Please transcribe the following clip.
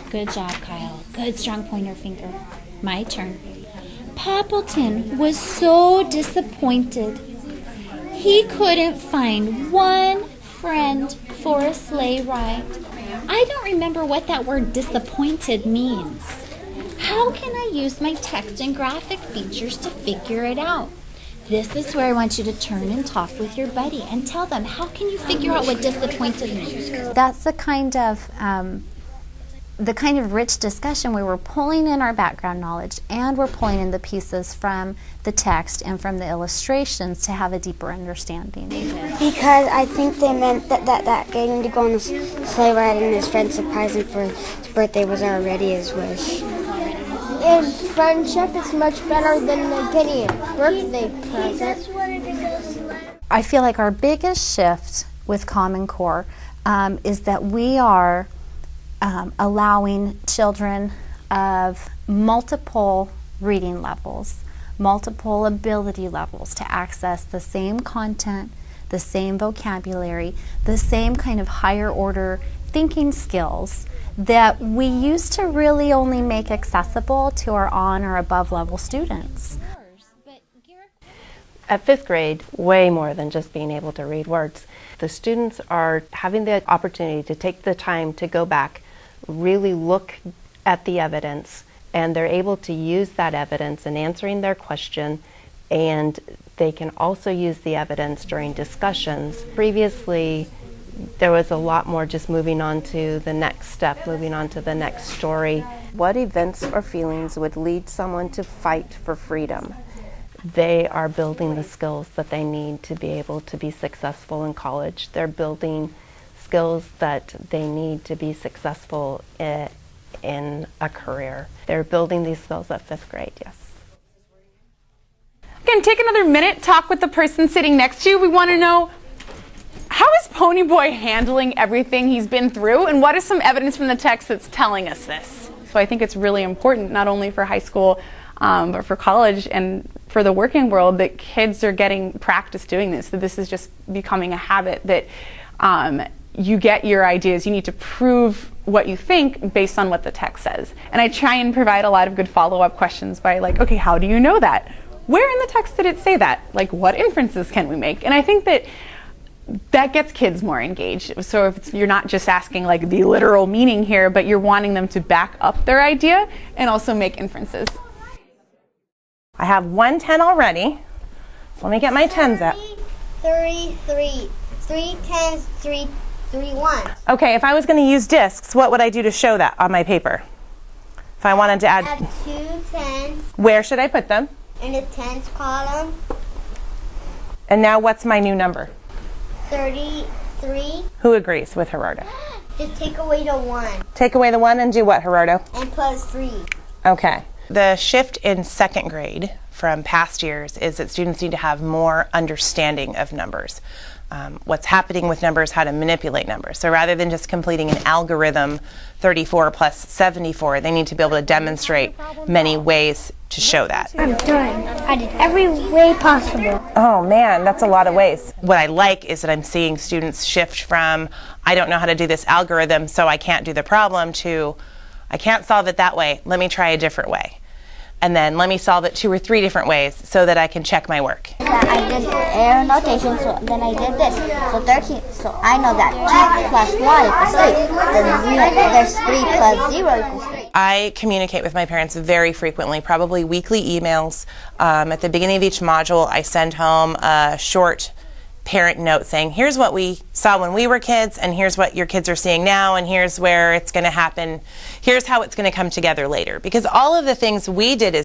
Good job, Kyle. Good strong pointer finger. My turn. Poppleton was so disappointed. He couldn't find one friend for a sleigh ride. I don't remember what that word disappointed means. How can I use my text and graphic features to figure it out? This is where I want you to turn and talk with your buddy and tell them, how can you figure out what disappointed means? That's the kind of rich discussion where we're pulling in our background knowledge and we're pulling in the pieces from the text and from the illustrations to have a deeper understanding. Because I think they meant that getting to go on the sleigh ride and his friend surprised him for his birthday was already his wish. In friendship, it's much better than getting a birthday present. I feel like our biggest shift with Common Core is that we are allowing children of multiple reading levels, multiple ability levels to access the same content, the same vocabulary, the same kind of higher order thinking skills that we used to really only make accessible to our on or above level students. At 5th grade, way more than just being able to read words. The students are having the opportunity to take the time to go back, really look at the evidence, and they're able to use that evidence in answering their question, and they can also use the evidence during discussions. Previously, there was a lot more just moving on to the next step, moving on to the next story. What events or feelings would lead someone to fight for freedom? They are building the skills that they need to be able to be successful in college. They're building skills that they need to be successful in a career. They're building these skills at 5th grade, yes. Again, take another minute, talk with the person sitting next to you. We want to know, how is Ponyboy handling everything he's been through, and what is some evidence from the text that's telling us this? So I think it's really important, not only for high school, but for college and for the working world, that kids are getting practice doing this, that this is just becoming a habit, that you get your ideas, you need to prove what you think based on what the text says. And I try and provide a lot of good follow-up questions by like, okay, how do you know that? Where in the text did it say that? Like, what inferences can we make? And I think that gets kids more engaged. So if you're not just asking like the literal meaning here, but you're wanting them to back up their idea and also make inferences. I have 110 already, so let me get my 10s out. 33, 3 tens, 3, 3 ones. Okay, if I was going to use discs, what would I do to show that on my paper? If I wanted to add... I have 2 tens. Where should I put them? In the tens column. And now what's my new number? 33. Who agrees with Gerardo? Just take away the 1. Take away the 1 and do what, Gerardo? And plus 3. Okay. The shift in 2nd grade from past years is that students need to have more understanding of numbers. What's happening with numbers, how to manipulate numbers. So rather than just completing an algorithm, 34 plus 74, they need to be able to demonstrate many ways to show that. I'm done. I did every way possible. Oh man, that's a lot of ways. What I like is that I'm seeing students shift from, I don't know how to do this algorithm, so I can't do the problem, to, I can't solve it that way, let me try a different way. And then let me solve it 2 or 3 different ways so that I can check my work. I did error notation, so then I did this. So 13, so I know that 2 plus 1 equals 3. Then there's 3 plus 0 equals 3. I communicate with my parents very frequently, probably weekly emails. At the beginning of each module, I send home a short parent note saying, here's what we saw when we were kids, and here's what your kids are seeing now, and here's where it's going to happen. Here's how it's going to come together later. Because all of the things we did as